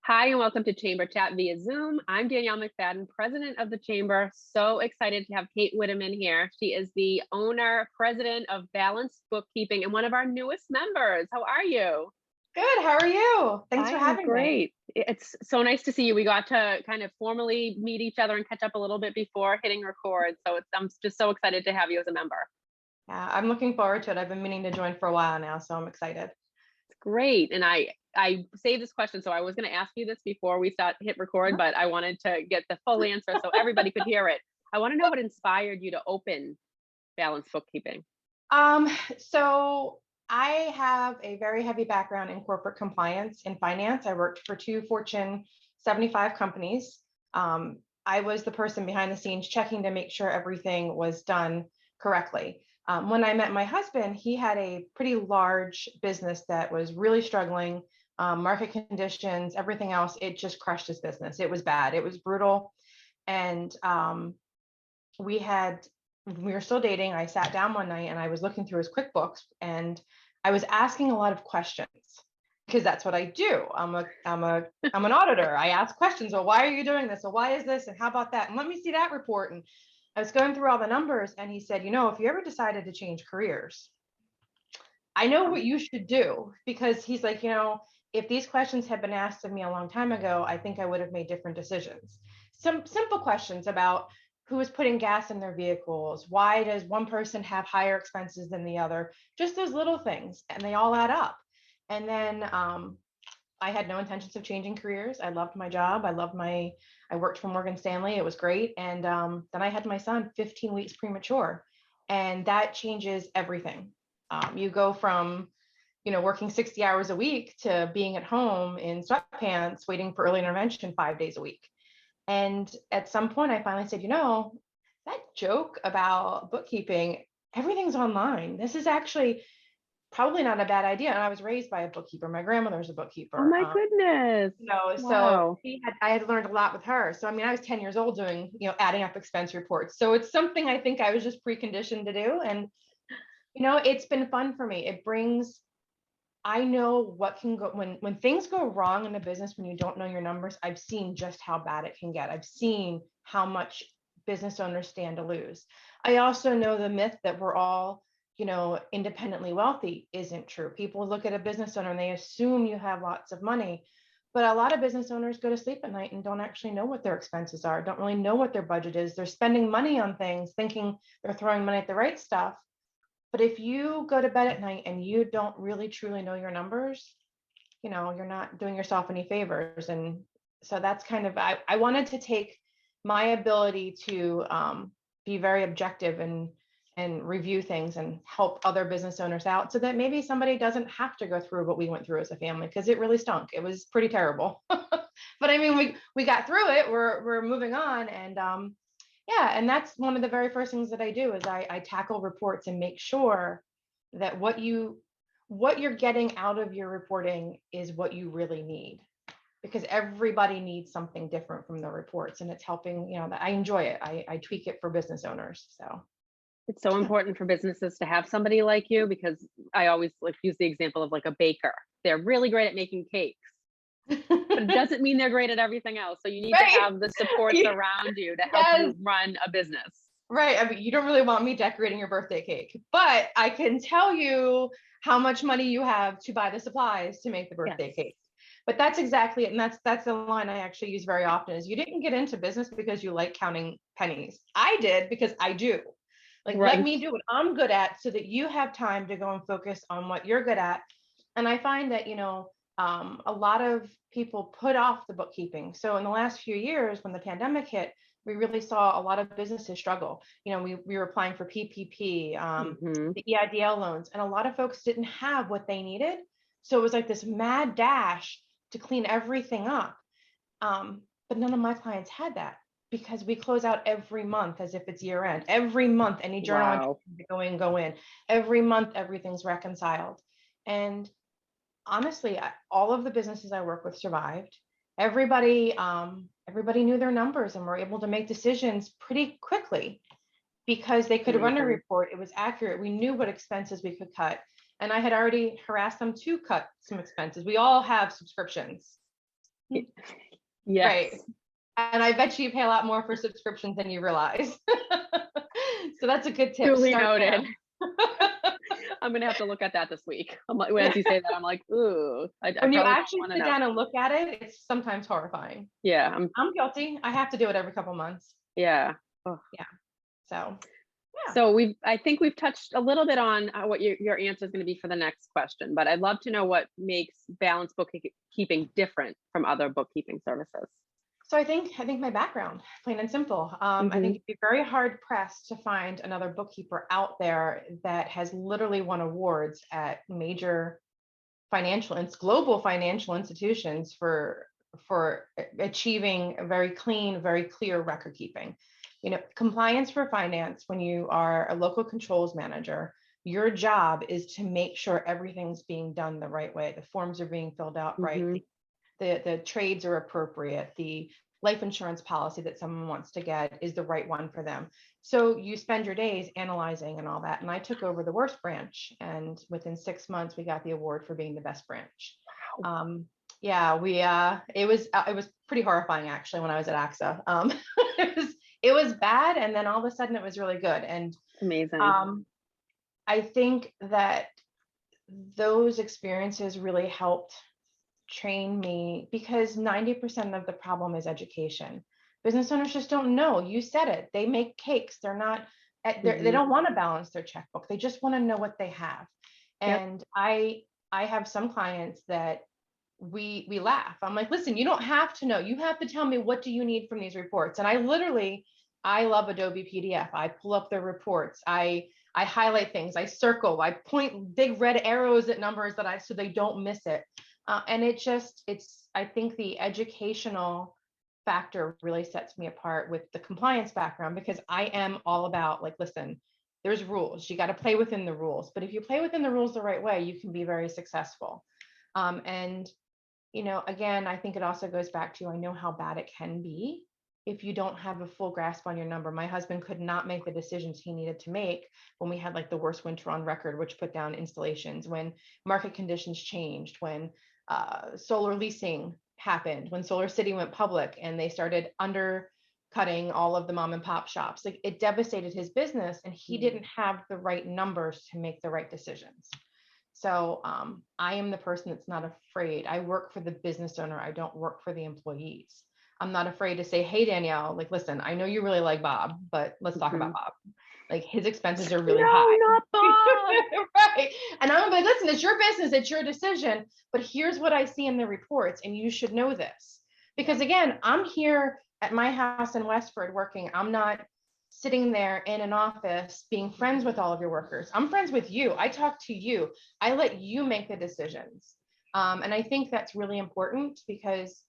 Hi, and welcome to Chamber Chat via Zoom. I'm 𝗹𝗶𝗀𝗀, president of the Chamber. So excited to have Kate Wittemann here. She is the owner, president of Balanced Bookkeeping and one of our newest members. How are you? Good. How are you? Thanks I for am having me. great. It's so nice to see you. We got to kind of formally meet each other and catch up a little bit before hitting record. So I'm just so excited to have you as a member. Yeah, I'm looking forward to it. I've been meaning to join for a while now, so I'm excited. It's great. And I saved this question, so I was going to ask you this before we hit record, but I wanted to get the full answer so everybody could hear it. I want to know what inspired you to open Balanced Bookkeeping. So I have a very heavy background in corporate compliance and finance. I worked for two Fortune 75 companies. I was the person behind the scenes checking to make sure everything was done correctly. When I met my husband, he had a pretty large business that was really struggling, market conditions, everything else. It just crushed his business. It was bad. It was brutal. And we were still dating. I sat down one night and I was looking through his QuickBooks and I was asking a lot of questions because that's what I do. I'm an auditor. I ask questions. Well, why are you doing this? Well, why is this? And how about that? And let me see that report. And I was going through all the numbers and he said, if you ever decided to change careers, I know what you should do, because he's like, if these questions had been asked of me a long time ago, I think I would have made different decisions. Some simple questions about who is putting gas in their vehicles, why does one person have higher expenses than the other, just those little things, and they all add up. And then I had no intentions of changing careers. I loved my job. I worked for Morgan Stanley. It was great. And then I had my son 15 weeks premature, and that changes everything. You go from, working 60 hours a week to being at home in sweatpants, waiting for early intervention 5 days a week. And at some point I finally said, that joke about bookkeeping, everything's online. This is actually probably not a bad idea. And I was raised by a bookkeeper. My grandmother was a bookkeeper. Oh my goodness. So I had learned a lot with her. So, I was 10 years old doing, adding up expense reports. So it's something I think I was just preconditioned to do. And, it's been fun for me. I know what can go when things go wrong in a business, when you don't know your numbers. I've seen just how bad it can get. I've seen how much business owners stand to lose. I also know the myth that we're all, independently wealthy isn't true. People look at a business owner and they assume you have lots of money, but a lot of business owners go to sleep at night and don't actually know what their expenses are, don't really know what their budget is. They're spending money on things, thinking they're throwing money at the right stuff. But if you go to bed at night and you don't really truly know your numbers, you're not doing yourself any favors. And so that's kind of, I wanted to take my ability to be very objective and review things and help other business owners out, so that maybe somebody doesn't have to go through what we went through as a family, because it really stunk. It was pretty terrible. But we got through it. We're moving on. And yeah, and that's one of the very first things that I do is I tackle reports and make sure that what you're getting out of your reporting is what you really need, because everybody needs something different from the reports, and it's helping, that I enjoy it. I tweak it for business owners. So It's so important for businesses to have somebody like you, because I always use the example of a baker. They're really great at making cakes, but it doesn't mean they're great at everything else. So you need to have the supports around you to help you run a business. Right. You don't really want me decorating your birthday cake, but I can tell you how much money you have to buy the supplies to make the birthday cake. But that's exactly it. And that's the line I actually use very often is, you didn't get into business because you like counting pennies. I did because I do. Let me do what I'm good at so that you have time to go and focus on what you're good at. And I find that, a lot of people put off the bookkeeping. So in the last few years, when the pandemic hit, we really saw a lot of businesses struggle. We were applying for PPP, the EIDL loans, and a lot of folks didn't have what they needed. So it was like this mad dash to clean everything up. But none of my clients had that, because we close out every month as if it's year end. Every month, any journal entry go in. Every month, everything's reconciled. And honestly, all of the businesses I work with survived. Everybody knew their numbers and were able to make decisions pretty quickly, because they could run a report. It was accurate. We knew what expenses we could cut. And I had already harassed them to cut some expenses. We all have subscriptions. Yes. Right. And I bet you pay a lot more for subscriptions than you realize. So that's a good tip. Duly Start there. noted. I'm gonna have to look at that this week. I'm like, as you say that, I'm like, ooh. When you probably actually wanna sit know. down and look at it, it's sometimes horrifying. Yeah, I'm guilty. I have to do it every couple months. yeah. Oh. Yeah. So, yeah. So I think we've touched a little bit on what your answer is going to be for the next question, but I'd love to know what makes balanced bookkeeping different from other bookkeeping services. So I think my background, plain and simple. I think it'd be very hard pressed to find another bookkeeper out there that has literally won awards at major global financial institutions for achieving a very clean, very clear record keeping. You know, compliance for finance, when you are a local controls manager, your job is to make sure everything's being done the right way. The forms are being filled out right. The trades are appropriate. The life insurance policy that someone wants to get is the right one for them. So you spend your days analyzing and all that. And I took over the worst branch, and within 6 months, we got the award for being the best branch. Wow. Yeah, it was pretty horrifying actually when I was at AXA. It was bad, and then all of a sudden it was really good. And Amazing. I think that those experiences really helped train me, because 90% of the problem is education. Business owners just don't know. You said it. They make cakes. They're not, they don't want to balance their checkbook. They just want to know what they have. And I have some clients that we laugh. I'm like, listen, you don't have to know. You have to tell me, what do you need from these reports? And I love Adobe PDF. I pull up their reports. I highlight things. I circle. I point big red arrows at numbers so they don't miss it. And I think the educational factor really sets me apart with the compliance background, because I am all about, like, listen, there's rules. You got to play within the rules. But if you play within the rules the right way, you can be very successful. And, you know, again, I think it also goes back to, I know how bad it can be if you don't have a full grasp on your number. My husband could not make the decisions he needed to make when we had like the worst winter on record, which put down installations, when market conditions changed, when solar leasing happened, when Solar City went public and they started undercutting all of the mom and pop shops. Like, it devastated his business, and he didn't have the right numbers to make the right decisions. So I am the person that's not afraid. I work for the business owner. I don't work for the employees. I'm not afraid to say, hey, Danielle, like, listen, I know you really like Bob, but let's talk about Bob. Like, his expenses are really high. Not Bob. Right. And I'm like, listen, it's your business, it's your decision, but here's what I see in the reports, and you should know this. Because again, I'm here at my house in Westford working. I'm not sitting there in an office being friends with all of your workers. I'm friends with you. I talk to you. I let you make the decisions. And I think that's really important, because,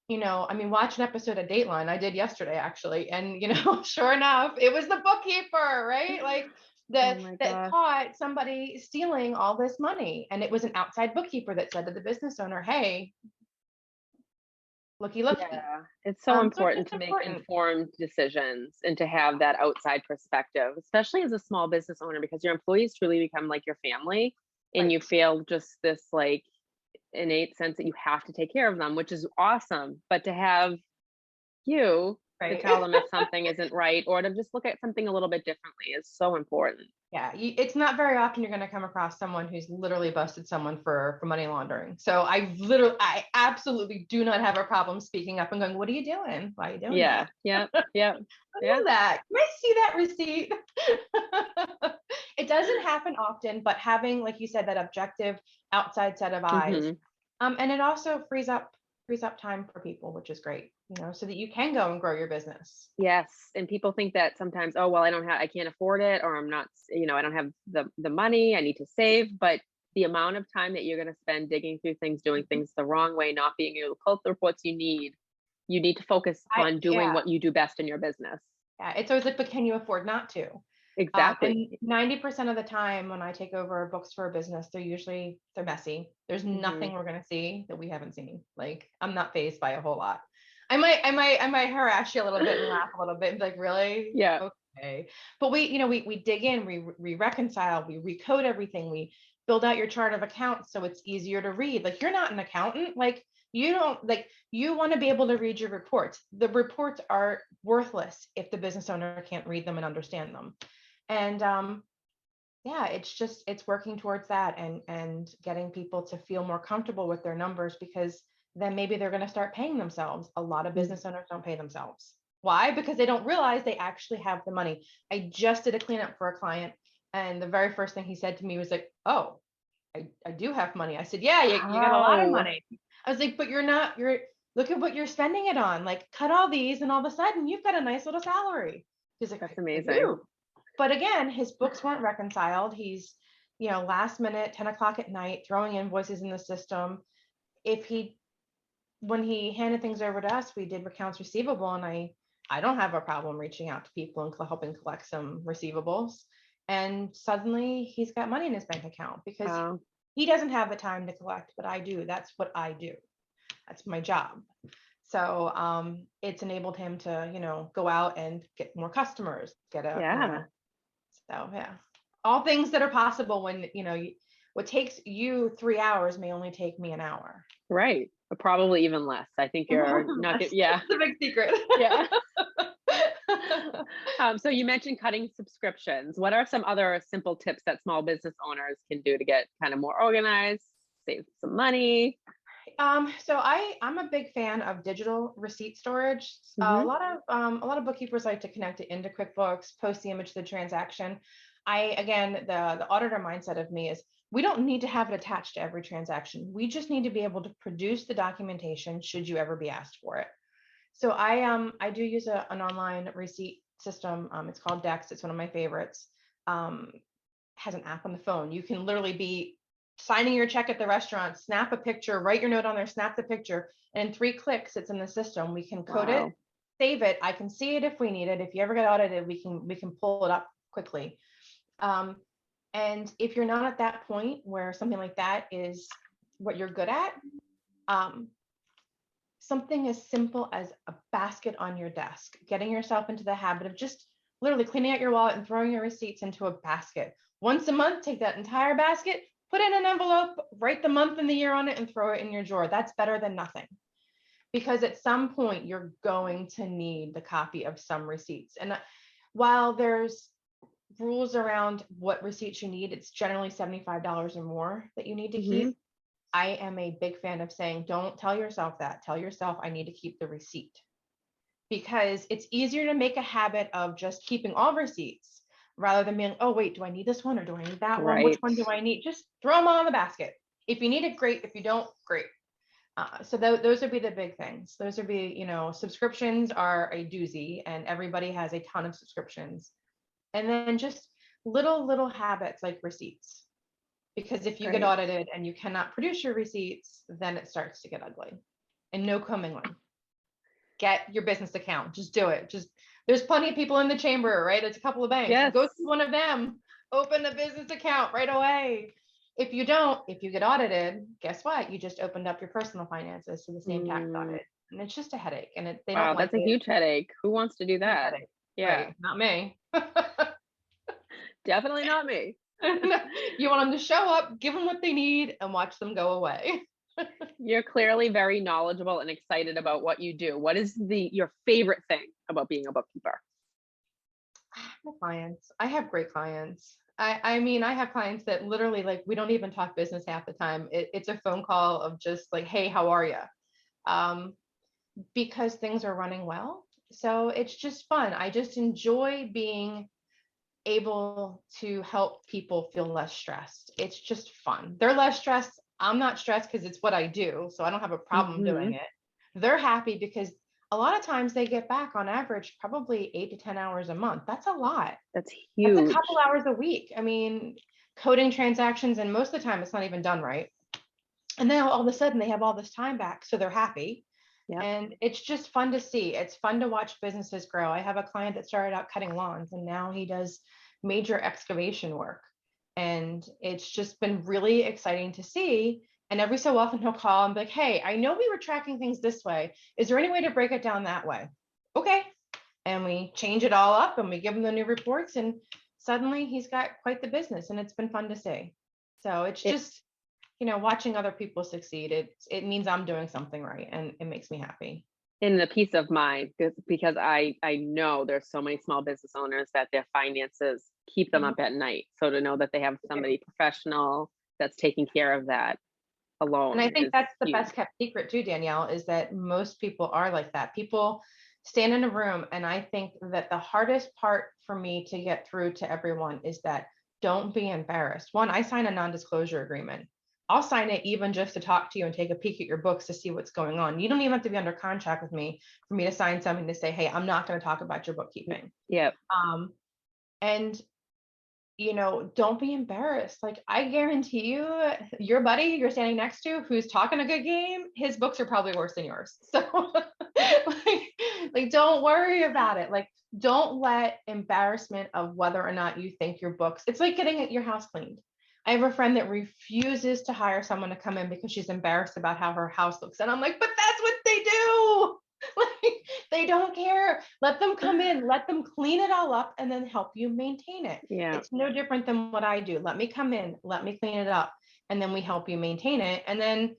you know, I mean, watch an episode of Dateline. I did yesterday, actually. And, you know, sure enough, it was the bookkeeper, right? Like, that caught somebody stealing all this money. And it was an outside bookkeeper that said to the business owner, hey, looky. Yeah, it's so important to make informed decisions and to have that outside perspective, especially as a small business owner, because your employees truly become like your family, and you feel just this like innate sense that you have to take care of them, which is awesome. But to have you to tell them if something isn't right, or to just look at something a little bit differently, is so important. Yeah, it's not very often you're going to come across someone who's literally busted someone for money laundering. So I absolutely do not have a problem speaking up and going, what are you doing? Why are you doing that? Yeah. I know that. Can I see that receipt? It doesn't happen often, but having, like you said, that objective outside set of eyes, and it also frees up time for people, which is great, you know, so that you can go and grow your business. Yes. And people think that sometimes, oh, well, I can't afford it, or I'm not, you know, I don't have the money, I need to save. But the amount of time that you're going to spend digging through things, doing things the wrong way, not being able to pull the reports you need to focus on doing what you do best in your business. Yeah. It's always like, but can you afford not to? Exactly. And 90% of the time when I take over books for a business, they're messy. There's nothing we're going to see that we haven't seen. Like, I'm not fazed by a whole lot. I might harass you a little bit and laugh a little bit and be like, really? Yeah. Okay. But we dig in, we reconcile, we recode everything. build out your chart of accounts so it's easier to read. Like, you're not an accountant. Like, you don't, like, you want to be able to read your reports. The reports are worthless if the business owner can't read them and understand them. And yeah, it's working towards that, and getting people to feel more comfortable with their numbers, because then maybe they're going to start paying themselves. A lot of business owners don't pay themselves. Why? Because they don't realize they actually have the money. I just did a cleanup for a client, and the very first thing he said to me was like, "Oh, I do have money." I said, "Yeah, you got a lot of money." I was like, "But look at what you're spending it on. Like, cut all these, and all of a sudden you've got a nice little salary." He's like, That's "I amazing. do." But again, his books weren't reconciled. He's, last minute, 10 o'clock at night, throwing invoices in the system. When he handed things over to us, we did accounts receivable, and I don't have a problem reaching out to people and helping collect some receivables. And suddenly he's got money in his bank account, because he doesn't have the time to collect, but I do. That's what I do. That's my job. So it's enabled him to, go out and get more customers, so yeah, all things that are possible when, what takes you 3 hours may only take me an hour. Right. Probably even less. I think you're not good. Yeah. That's the big secret. Yeah. So you mentioned cutting subscriptions. What are some other simple tips that small business owners can do to get kind of more organized, save some money? So I'm a big fan of digital receipt storage. A lot of bookkeepers like to connect it into QuickBooks, post the image of the transaction. The auditor mindset of me is, we don't need to have it attached to every transaction. We just need to be able to produce the documentation should you ever be asked for it. So I do use an online receipt system. It's called Dex. It's one of my favorites. Has an app on the phone. You can literally be signing your check at the restaurant, snap a picture, write your note on there, snap the picture, and in 3 clicks, it's in the system. We can code it, save it. I can see it if we need it. If you ever get audited, we can pull it up quickly. And if you're not at that point where something like that is what you're good at, something as simple as a basket on your desk, getting yourself into the habit of just literally cleaning out your wallet and throwing your receipts into a basket. Once a month, take that entire basket, put it in an envelope, write the month and the year on it, and throw it in your drawer. That's better than nothing. Because at some point, you're going to need the copy of some receipts. And while there's rules around what receipts you need, it's generally $75 or more that you need to keep. I am a big fan of saying, don't tell yourself that. Tell yourself, I need to keep the receipt. Because it's easier to make a habit of just keeping all receipts rather than being, oh, wait, do I need this one or do I need that one? Which one do I need? Just throw them all in the basket. If you need it, great. If you don't, great. So those would be the big things. Those would be, subscriptions are a doozy, and everybody has a ton of subscriptions. And then just little habits like receipts. Because if you get audited and you cannot produce your receipts, then it starts to get ugly. And no commingling. Get your business account. Just do it. There's plenty of people in the chamber, right? It's a couple of banks. Yes. Go to one of them. Open a business account right away. If you get audited, guess what? You just opened up your personal finances to the same tax audit. And it's just a headache. And they don't like it. That's a huge headache. Who wants to do that? Yeah. Right. Not me. Definitely not me. You want them to show up, give them what they need, and watch them go away. You're clearly very knowledgeable and excited about what you do. What is your favorite thing about being a bookkeeper? My clients. I have great clients. I mean, I have clients that literally, like, we don't even talk business half the time. It's a phone call of just like, hey, how are you? Because things are running well. So it's just fun. I just enjoy being able to help people feel less stressed. It's just fun. They're less stressed. I'm not stressed because it's what I do. So I don't have a problem doing it. They're happy because a lot of times they get back on average, probably 8 to 10 hours a month. That's a lot. That's huge. That's a couple hours a week. I mean, coding transactions, and most of the time it's not even done right. And then all of a sudden they have all this time back. So they're happy. Yep. And it's just fun to see. It's fun to watch businesses grow. I have a client that started out cutting lawns, and now he does major excavation work. And it's just been really exciting to see. And every so often he'll call and be like, hey, I know we were tracking things this way. Is there any way to break it down that way? Okay. And we change it all up and we give him the new reports, and suddenly he's got quite the business, and it's been fun to see. So it's just, watching other people succeed. It means I'm doing something right, and it makes me happy. In the peace of mind, because I know there's so many small business owners that their finances keep them up at night. So to know that they have somebody professional that's taking care of that alone. And I think is that's the huge. best kept secret too, Danielle, is that most people are like that. People stand in a room, and I think that the hardest part for me to get through to everyone is that don't be embarrassed. One, I sign a non-disclosure agreement. I'll sign it even just to talk to you and take a peek at your books to see what's going on. You don't even have to be under contract with me for me to sign something to say, hey, I'm not going to talk about your bookkeeping. Yep. And don't be embarrassed. Like, I guarantee you, your buddy you're standing next to who's talking a good game, his books are probably worse than yours. So like, don't worry about it. Like, don't let embarrassment of whether or not you think your books, it's like getting your house cleaned. I have a friend that refuses to hire someone to come in because she's embarrassed about how her house looks. And I'm like, but that's what they do. Like, they don't care. Let them come in, let them clean it all up, and then help you maintain it. Yeah. It's no different than what I do. Let me come in, let me clean it up, and then we help you maintain it. And then,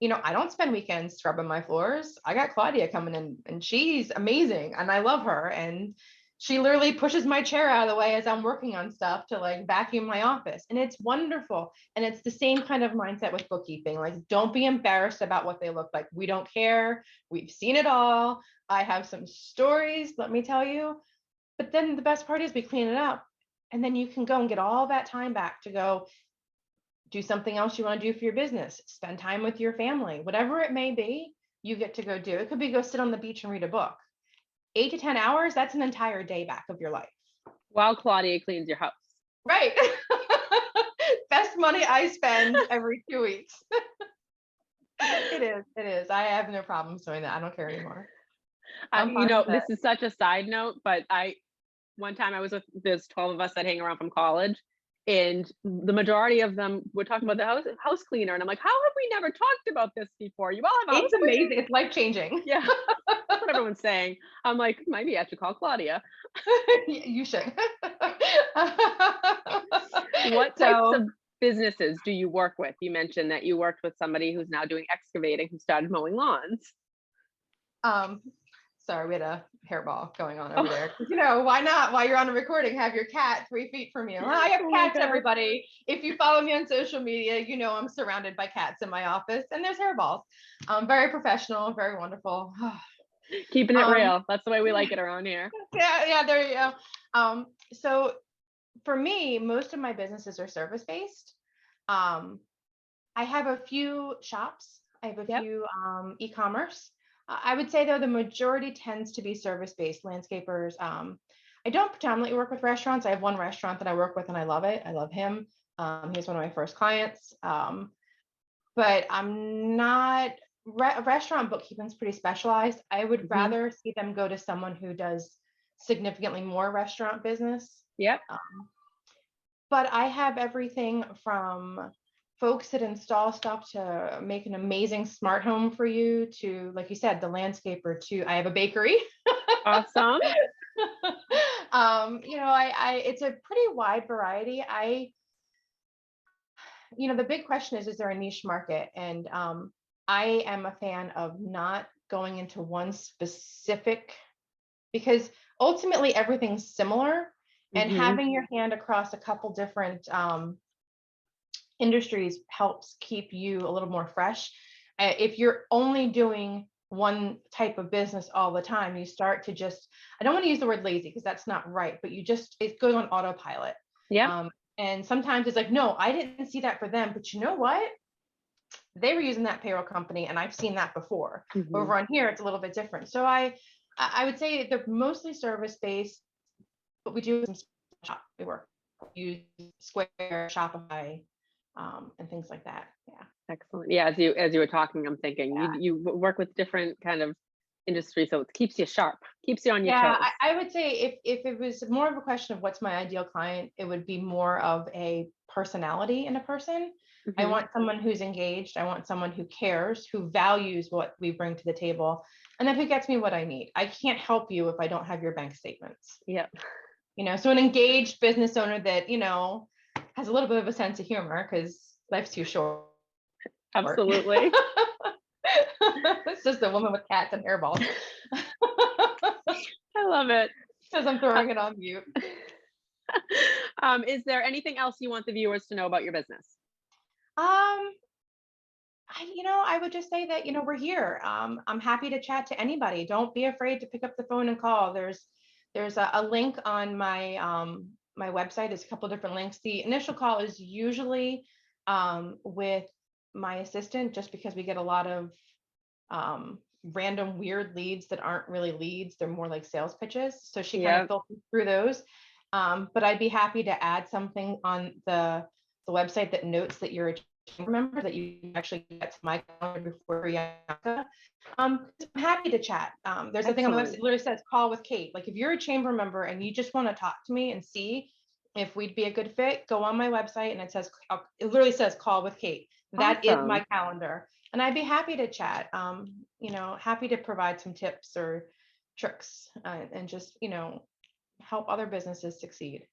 I don't spend weekends scrubbing my floors. I got Claudia coming in, and she's amazing, and I love her. And she literally pushes my chair out of the way as I'm working on stuff to like vacuum my office. And it's wonderful. And it's the same kind of mindset with bookkeeping. Like, don't be embarrassed about what they look like. We don't care. We've seen it all. I have some stories, let me tell you. But then the best part is we clean it up. And then you can go and get all that time back to go do something else you want to do for your business, spend time with your family, whatever it may be, you get to go do. It could be go sit on the beach and read a book. 8 to 10 hours, that's an entire day back of your life. While Claudia cleans your house. Right. Best money I spend every 2 weeks. It is. I have no problems doing that. I don't care anymore. This is such a side note, but one time I was there's 12 of us that hang around from college, and the majority of them were talking about the house cleaner. And I'm like, how have we never talked about this before? You all have a house It's amazing. It's life-changing. Yeah. That's what everyone's saying. I'm like, maybe I should call Claudia. You should. What types of businesses do you work with? You mentioned that you worked with somebody who's now doing excavating, who started mowing lawns. Sorry, we had a hairball going on over there. Why not? While you're on a recording, have your cat 3 feet from you. I have cats, everybody. If you follow me on social media, I'm surrounded by cats in my office, and there's hairballs. Very professional, very wonderful. Keeping it real. That's the way we like it around here. Yeah, there you go. So for me, most of my businesses are service-based. I have a few shops. I have a few e-commerce. I would say, though, the majority tends to be service-based, landscapers. I don't predominantly work with restaurants. I have one restaurant that I work with, and I love it. I love him. He's one of my first clients. But I'm not, restaurant bookkeeping is pretty specialized. I would rather see them go to someone who does significantly more restaurant business. Yep. But I have everything from folks that install stuff to make an amazing smart home for you to, like you said, the landscaper to, I have a bakery. Awesome. It's a pretty wide variety. The big question is there a niche market? And I am a fan of not going into one specific, because ultimately everything's similar, and having your hand across a couple different industries helps keep you a little more fresh. If you're only doing one type of business all the time, you start to just, I don't want to use the word lazy because that's not right, but it goes on autopilot. Yeah. And sometimes it's like, no, I didn't see that for them, but you know what? They were using that payroll company, and I've seen that before. Over on here, it's a little bit different. So I would say they're mostly service-based, but we do some shop. We use Square, Shopify, and things like that. Yeah. Excellent. Yeah. As you were talking, I'm thinking you work with different kind of industries, so it keeps you sharp, keeps you on your toes. I would say if it was more of a question of what's my ideal client, it would be more of a personality in a person. I want someone who's engaged. I want someone who cares, who values what we bring to the table, and then who gets me what I need. I can't help you if I don't have your bank statements. Yeah. So an engaged business owner that, has a little bit of a sense of humor because life's too short. Absolutely. It's just a woman with cats and hairballs. I love it. Because I'm throwing it on mute. Is there anything else you want the viewers to know about your business? I would just say that, we're here. I'm happy to chat to anybody. Don't be afraid to pick up the phone and call. There's a link on my my website. There's a couple different links. The initial call is usually with my assistant, just because we get a lot of random weird leads that aren't really leads. They're more like sales pitches. So she kind of filters through those. But I'd be happy to add something on the website that notes that you're a chamber member, that you actually get to my calendar before Bianca. I'm happy to chat. There's a thing on the website that literally says call with Kate. Like if you're a chamber member and you just want to talk to me and see if we'd be a good fit, go on my website and it literally says call with Kate. That is my calendar. And I'd be happy to chat, happy to provide some tips or tricks and just, help other businesses succeed.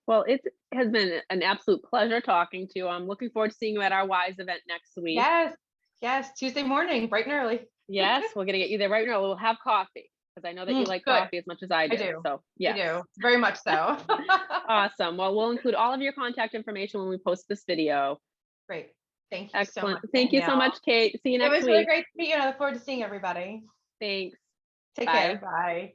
Well, it has been an absolute pleasure talking to you. I'm looking forward to seeing you at our WISE event next week. Yes, Tuesday morning, bright and early. Yes, we're going to get you there right now. We'll have coffee because I know that you like coffee as much as I do. I do. So, yes. I do, very much so. Awesome. Well, we'll include all of your contact information when we post this video. Great. Thank you Excellent. so much. Thank you so much, Kate. See you next week. It was really great to meet you. I look forward to seeing everybody. Thanks. Take care. Bye.